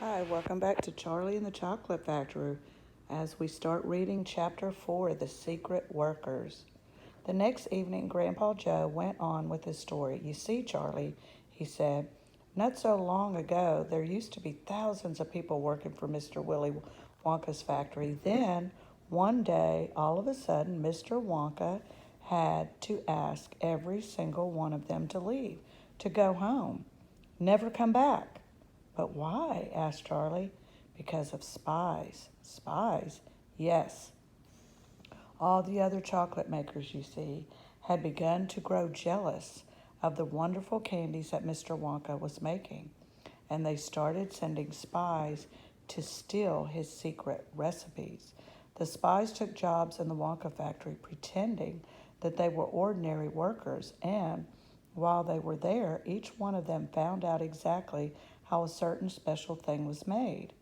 Hi, welcome back to Charlie and the Chocolate Factory as we start reading Chapter 4, The Secret Workers. The next evening, Grandpa Joe went on with his story. You see, Charlie, he said, not so long ago, there used to be thousands of people working for Mr. Willy Wonka's factory. Then, one day, all of a sudden, Mr. Wonka had to ask every single one of them to leave, to go home, never come back. But why? Asked Charlie. Because of spies. Spies? Yes. All the other chocolate makers, you see, had begun to grow jealous of the wonderful candies that Mr. Wonka was making, and they started sending spies to steal his secret recipes. The spies took jobs in the Wonka factory pretending that they were ordinary workers, and while they were there, each one of them found out exactly how a certain special thing was made.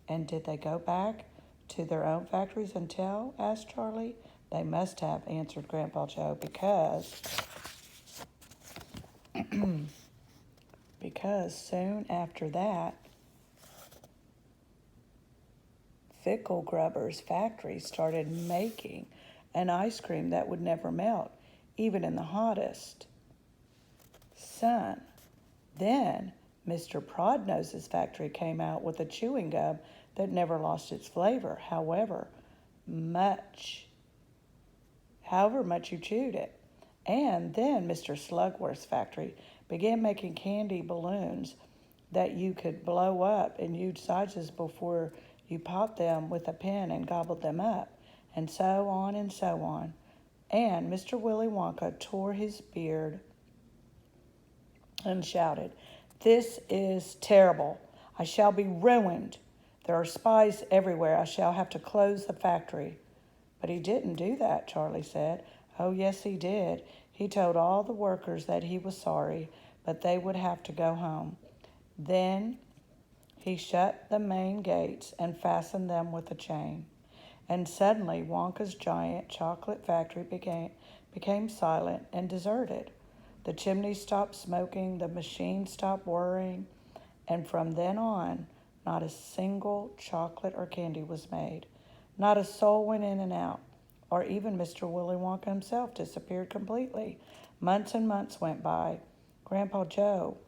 And did they go back to their own factories and tell? Asked Charlie. They must have, answered Grandpa Joe, because soon after that, Fickle Grubber's factory started making an ice cream that would never melt, even in the hottest sun. Then Mr. Prodnose's factory came out with a chewing gum that never lost its flavor, however much you chewed it. And then Mr. Slugworth's factory began making candy balloons that you could blow up in huge sizes before you popped them with a pen and gobbled them up, and so on and so on. And Mr. Willy Wonka tore his beard and shouted, "This is terrible. I shall be ruined. There are spies everywhere. I shall have to close the factory." But he didn't do that, Charlie said. Oh, yes, he did. He told all the workers that he was sorry, but they would have to go home. Then he shut the main gates and fastened them with a chain. And suddenly Wonka's giant chocolate factory became silent and deserted. The chimneys stopped smoking, the machines stopped whirring, and from then on, not a single chocolate or candy was made. Not a soul went in and out, or even Mr. Willy Wonka himself disappeared completely. Months and months went by. Grandpa Joe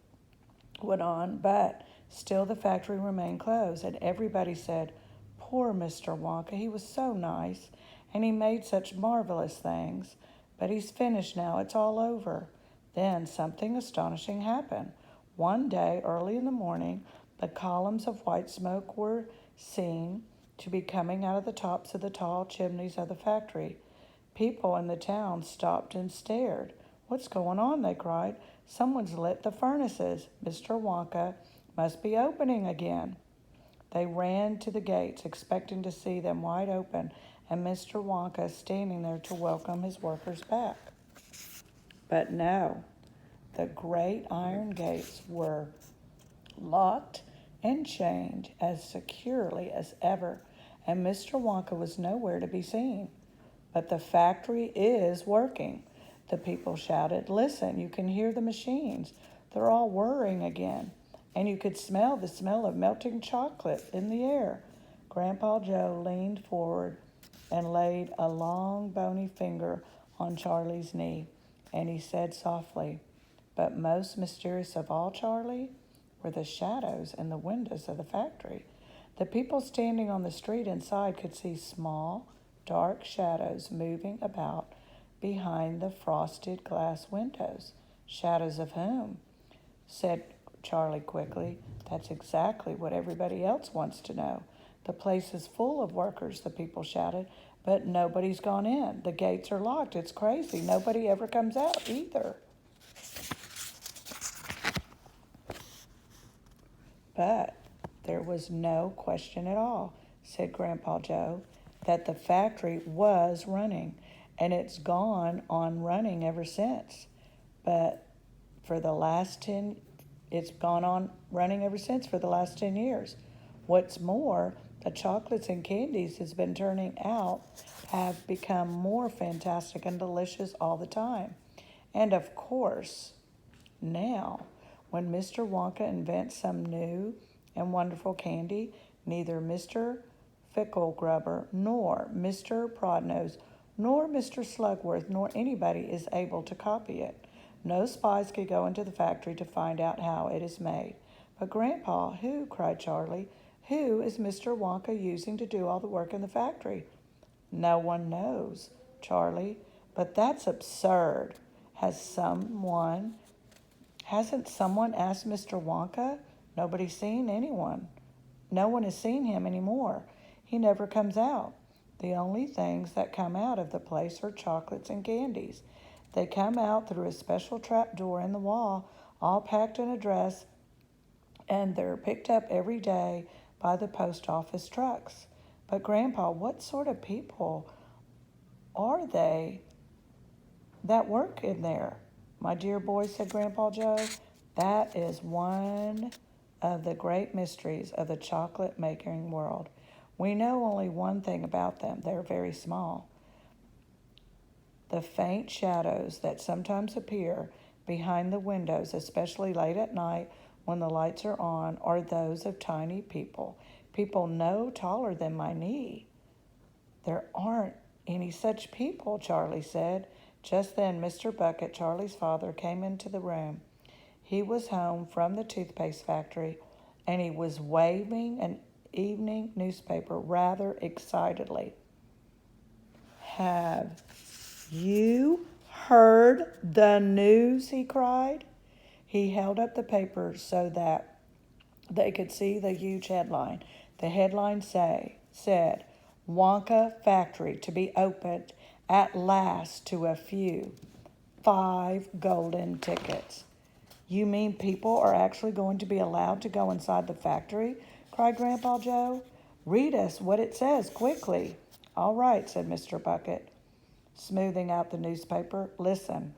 went on, but still the factory remained closed, and everybody said, "Poor Mr. Wonka, he was so nice, and he made such marvelous things. But he's finished now, it's all over." Then something astonishing happened. One day, early in the morning, the columns of white smoke were seen to be coming out of the tops of the tall chimneys of the factory. People in the town stopped and stared. "What's going on?" they cried. "Someone's lit the furnaces. Mr. Wonka must be opening again." They ran to the gates, expecting to see them wide open and Mr. Wonka standing there to welcome his workers back. But no, the great iron gates were locked and chained as securely as ever, and Mr. Wonka was nowhere to be seen. "But the factory is working," the people shouted. "Listen, you can hear the machines. They're all whirring again, and you could smell the smell of melting chocolate in the air." Grandpa Joe leaned forward and laid a long, bony finger on Charlie's knee, and he said softly, "But most mysterious of all, Charlie, were the shadows in the windows of the factory." The people standing on the street inside could see small, dark shadows moving about behind the frosted glass windows. "Shadows of whom?" said Charlie quickly. "That's exactly what everybody else wants to know. The place is full of workers," the people shouted, "but nobody's gone in. The gates are locked. It's crazy. Nobody ever comes out either." "But there was no question at all," said Grandpa Joe, "that the factory was running, and ever since. But for the last 10 it's gone on running ever since for the last 10 years. What's more, the chocolates and candies has been turning out have become more fantastic and delicious all the time. And of course, now, when Mr. Wonka invents some new and wonderful candy, neither Mr. Ficklegrubber, nor Mr. Prodnose, nor Mr. Slugworth, nor anybody is able to copy it. No spies could go into the factory to find out how it is made. But Grandpa, who, cried Charlie, who is Mr. Wonka using to do all the work in the factory? No one knows, Charlie, but that's absurd. Hasn't someone asked Mr. Wonka? Nobody's seen anyone. No one has seen him anymore. He never comes out. The only things that come out of the place are chocolates and candies. They come out through a special trap door in the wall, all packed in a dress, and they're picked up every day by the post office trucks. But Grandpa, what sort of people are they that work in there? My dear boy, said Grandpa Joe, that is one of the great mysteries of the chocolate making world. We know only one thing about them. They're very small. The faint shadows that sometimes appear behind the windows, especially late at night when the lights are on, are those of tiny people, people no taller than my knee. There aren't any such people, Charlie said. Just then Mr. Bucket, Charlie's father, came into the room. He was home from the toothpaste factory, and he was waving an evening newspaper rather excitedly. Have you heard the news? He cried. He held up the paper so that they could see the huge headline. The headline said, Wonka Factory to be opened at last to a few. 5 golden tickets. You mean people are actually going to be allowed to go inside the factory? Cried Grandpa Joe. Read us what it says quickly. All right, said Mr. Bucket, smoothing out the newspaper. Listen.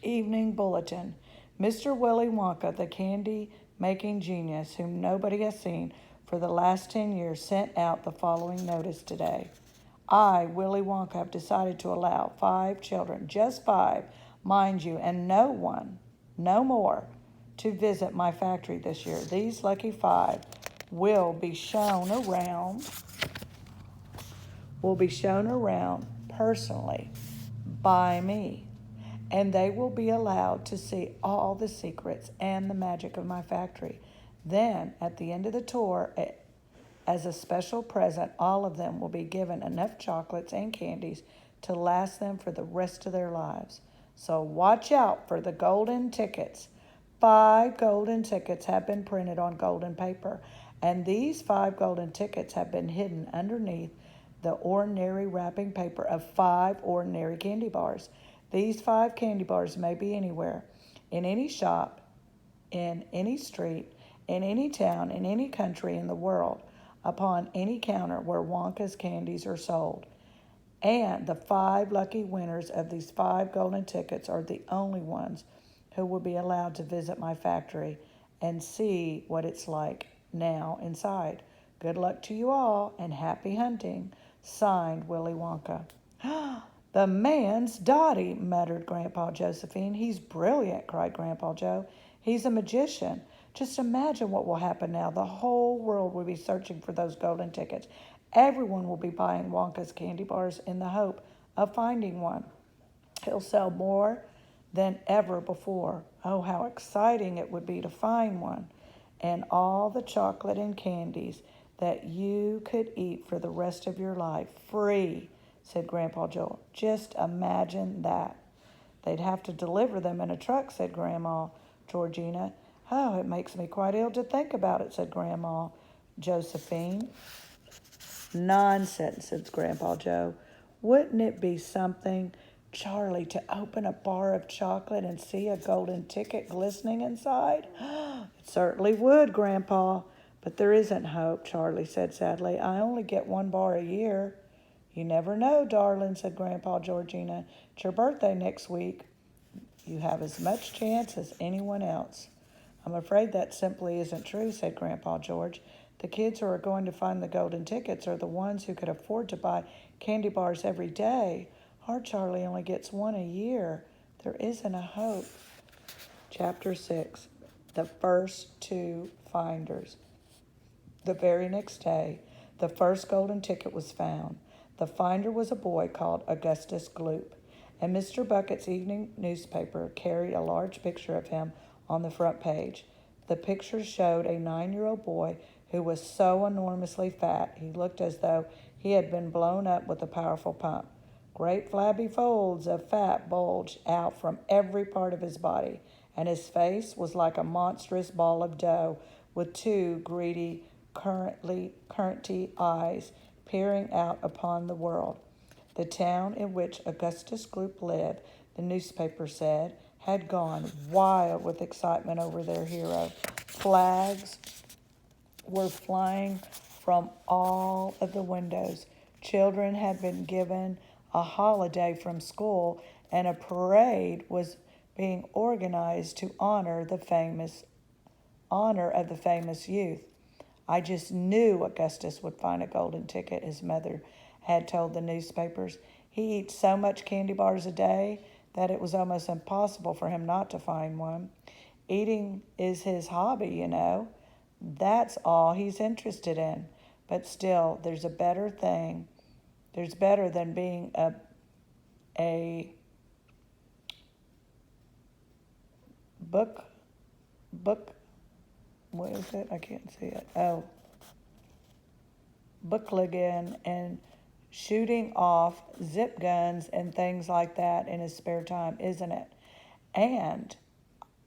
Evening Bulletin. Mr. Willy Wonka, the candy-making genius whom nobody has seen for the last 10 years, sent out the following notice today. I, Willy Wonka, have decided to allow 5 children, just 5, mind you, and no one, no more, to visit my factory this year. These lucky 5 will be shown around personally by me, and they will be allowed to see all the secrets and the magic of my factory. Then, at the end of the tour, as a special present, all of them will be given enough chocolates and candies to last them for the rest of their lives. So watch out for the golden tickets. 5 golden tickets have been printed on golden paper, and these 5 golden tickets have been hidden underneath the ordinary wrapping paper of 5 ordinary candy bars. These 5 candy bars may be anywhere, in any shop, in any street, in any town, in any country in the world, upon any counter where Wonka's candies are sold. And the 5 lucky winners of these 5 golden tickets are the only ones who will be allowed to visit my factory and see what it's like now inside. Good luck to you all, and happy hunting. Signed, Willy Wonka. The man's Dottie, muttered Grandpa Josephine. He's brilliant, cried Grandpa Joe. He's a magician. Just imagine what will happen now. The whole world will be searching for those golden tickets. Everyone will be buying Wonka's candy bars in the hope of finding one. He'll sell more than ever before. Oh, how exciting it would be to find one. And all the chocolate and candies that you could eat for the rest of your life. Free, said Grandpa Joe. Just imagine that. They'd have to deliver them in a truck, said Grandma Georgina. Oh, it makes me quite ill to think about it, said Grandma Josephine. Nonsense, said Grandpa Joe. Wouldn't it be something, Charlie, to open a bar of chocolate and see a golden ticket glistening inside? It certainly would, Grandpa. But there isn't hope, Charlie said sadly. I only get 1 bar a year. You never know, darling, said Grandpa Georgina. It's your birthday next week. You have as much chance as anyone else. I'm afraid that simply isn't true, said Grandpa George. The kids who are going to find the golden tickets are the ones who could afford to buy candy bars every day. Our Charlie only gets 1 a year. There isn't a hope. Chapter 6. The First 2 finders. The very next day, the first golden ticket was found. The finder was a boy called Augustus Gloop, and Mr. Bucket's evening newspaper carried a large picture of him on the front page. The picture showed a 9-year-old boy who was so enormously fat he looked as though he had been blown up with a powerful pump. Great flabby folds of fat bulged out from every part of his body, and his face was like a monstrous ball of dough with two greedy, curranty eyes peering out upon the world. The town in which Augustus Gloop lived, the newspaper said, had gone wild with excitement over their hero. Flags were flying from all of the windows. Children had been given a holiday from school, and a parade was being organized to honor of the famous youth. I just knew Augustus would find a golden ticket, his mother had told the newspapers. He eats so much candy bars a day that it was almost impossible for him not to find one. Eating is his hobby, you know. That's all he's interested in. But still, there's better than being a book, what is it? I can't see it. Oh, bookligan and shooting off zip guns and things like that in his spare time, isn't it? And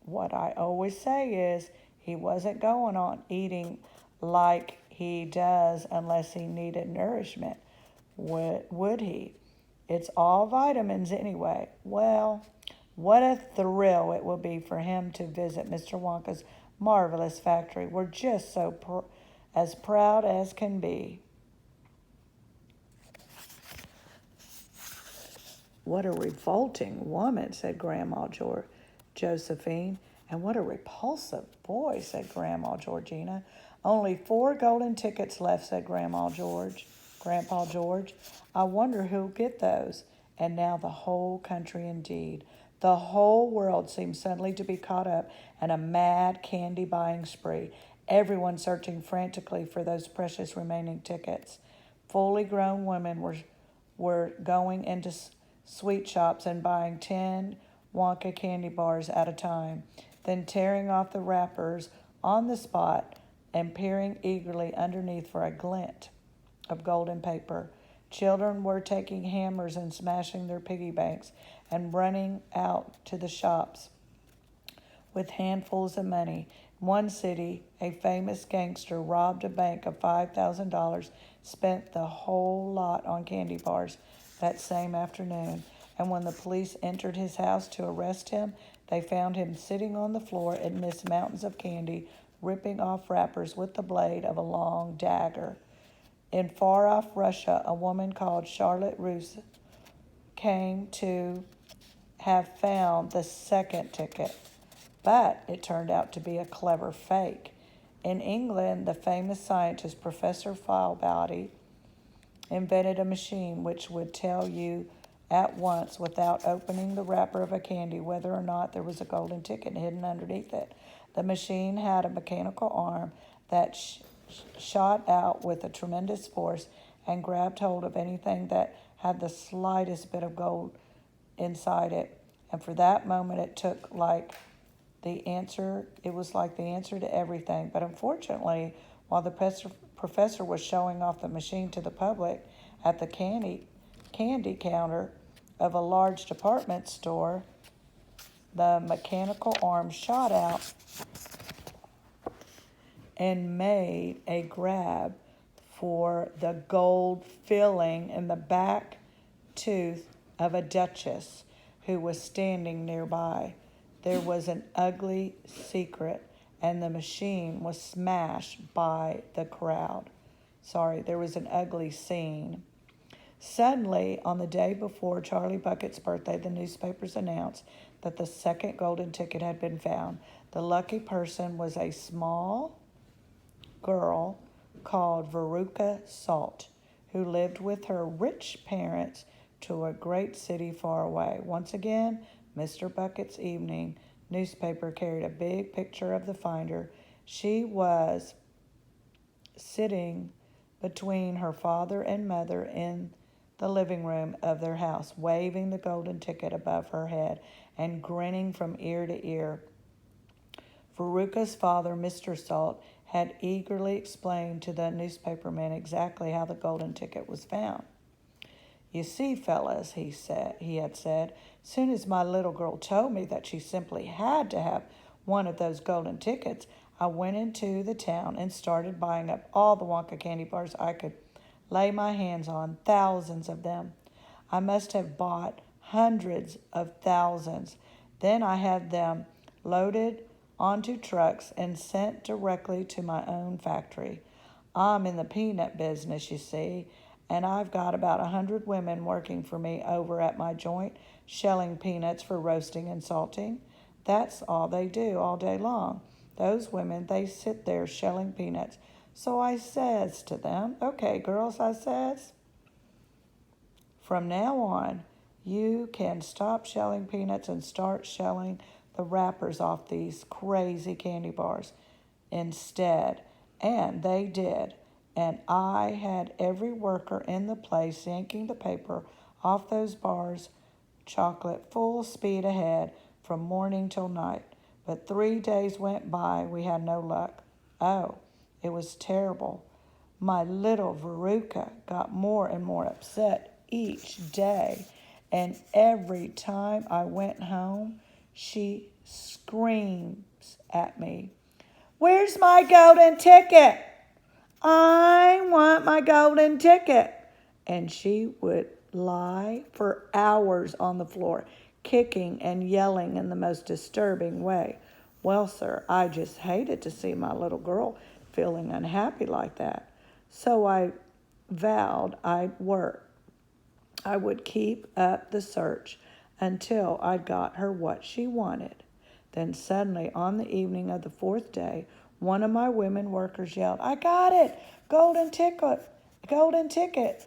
what I always say is he wasn't going on eating like he does unless he needed nourishment. Would he? It's all vitamins anyway. Well, what a thrill it will be for him to visit Mr. Wonka's marvelous factory. We're just so as proud as can be. What a revolting woman, said Grandma Josephine. And what a repulsive boy, said Grandma Georgina. Only 4 golden tickets left, said Grandpa George. I wonder who'll get those. And now the whole country, indeed. The whole world seemed suddenly to be caught up in a mad candy buying spree, everyone searching frantically for those precious remaining tickets. Fully grown women were going into sweet shops and buying 10 Wonka candy bars at a time, then tearing off the wrappers on the spot and peering eagerly underneath for a glint of golden paper. Children were taking hammers and smashing their piggy banks and running out to the shops with handfuls of money. In one city, a famous gangster robbed a bank of $5,000, spent the whole lot on candy bars that same afternoon, and when the police entered his house to arrest him, they found him sitting on the floor amidst mountains of candy, ripping off wrappers with the blade of a long dagger. In far-off Russia, a woman called Charlotte Russe came to have found the second ticket, but it turned out to be a clever fake. In England, the famous scientist Professor Filebody invented a machine which would tell you at once, without opening the wrapper of a candy, whether or not there was a golden ticket hidden underneath it. The machine had a mechanical arm that shot out with a tremendous force and grabbed hold of anything that had the slightest bit of gold inside it. And for that moment, it was like the answer to everything. But unfortunately, while the professor was showing off the machine to the public at the candy counter of a large department store, the mechanical arm shot out and made a grab for the gold filling in the back tooth of a duchess who was standing nearby. There was an ugly secret, and the machine was smashed by the crowd. There was an ugly scene. Suddenly, on the day before Charlie Bucket's birthday, the newspapers announced that the second golden ticket had been found. The lucky person was a small girl called Veruca Salt, who lived with her rich parents to a great city far away. Once again, Mr. Bucket's evening newspaper carried a big picture of the finder, She was sitting between her father and mother in the living room of their house, waving the golden ticket above her head and grinning from ear to ear. Veruca's father, Mr. Salt, had eagerly explained to the newspapermen exactly how the golden ticket was found. You see, fellas, he had said, soon as my little girl told me that she simply had to have one of those golden tickets, I went into the town and started buying up all the Wonka candy bars I could lay my hands on, thousands of them. I must have bought hundreds of thousands. Then I had them loaded onto trucks and sent directly to my own factory. I'm in the peanut business, you see, and I've got about 100 women working for me over at my joint, shelling peanuts for roasting and salting. That's all they do all day long. Those women, they sit there shelling peanuts. So I says to them, okay, girls, I says, from now on, you can stop shelling peanuts and start shelling the wrappers off these crazy candy bars instead. And they did. And I had every worker in the place yanking the paper off those bars, chocolate full speed ahead from morning till night. But 3 days went by, we had no luck. Oh, it was terrible. My little Veruca got more and more upset each day, and every time I went home, she screams at me, "Where's my golden ticket? I want my golden ticket." And she would lie for hours on the floor, kicking and yelling in the most disturbing way. Well, sir, I just hated to see my little girl feeling unhappy like that. So I vowed I'd work. I would keep up the search until I'd got her what she wanted. Then suddenly, on the evening of the fourth day, one of my women workers yelled, "I got it! Golden ticket! Golden ticket!"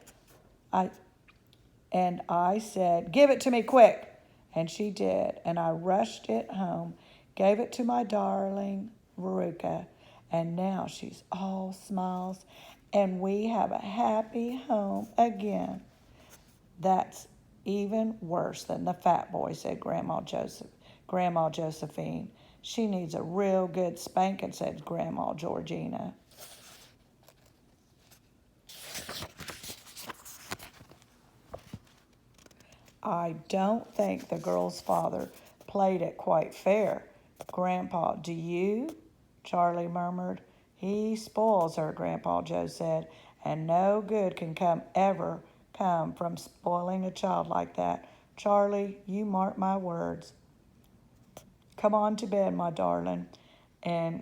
I said, "Give it to me quick." And she did. And I rushed it home, gave it to my darling Veruca. And now she's all smiles. And we have a happy home again. That's even worse than the fat boy, said Grandma Josephine. She needs a real good spanking, said Grandma Georgina. I don't think the girl's father played it quite fair. Grandpa, do you? Charlie murmured. He spoils her, Grandpa Joe said, and no good can ever come from spoiling a child like that. Charlie, you mark my words. Come on to bed, my darling. And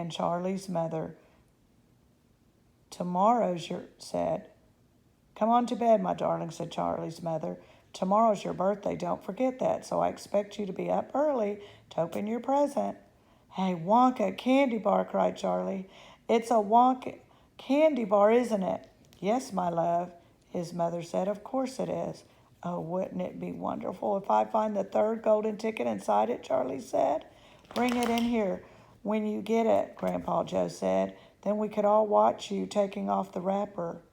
Charlie's mother, tomorrow's your said, "Come on to bed, my darling," said Charlie's mother. "Tomorrow's your birthday, don't forget that, so I expect you to be up early to open your present." "Hey, Wonka candy bar," cried Charlie. "It's a Wonka candy bar, isn't it?" "Yes, my love," his mother said. "Of course it is." "Oh, wouldn't it be wonderful if I find the third golden ticket inside it?" Charlie said. "Bring it in here when you get it," Grandpa Joe said. "Then we could all watch you taking off the wrapper."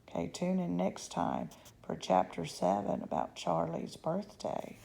Okay, tune in next time for Chapter 7 about Charlie's birthday.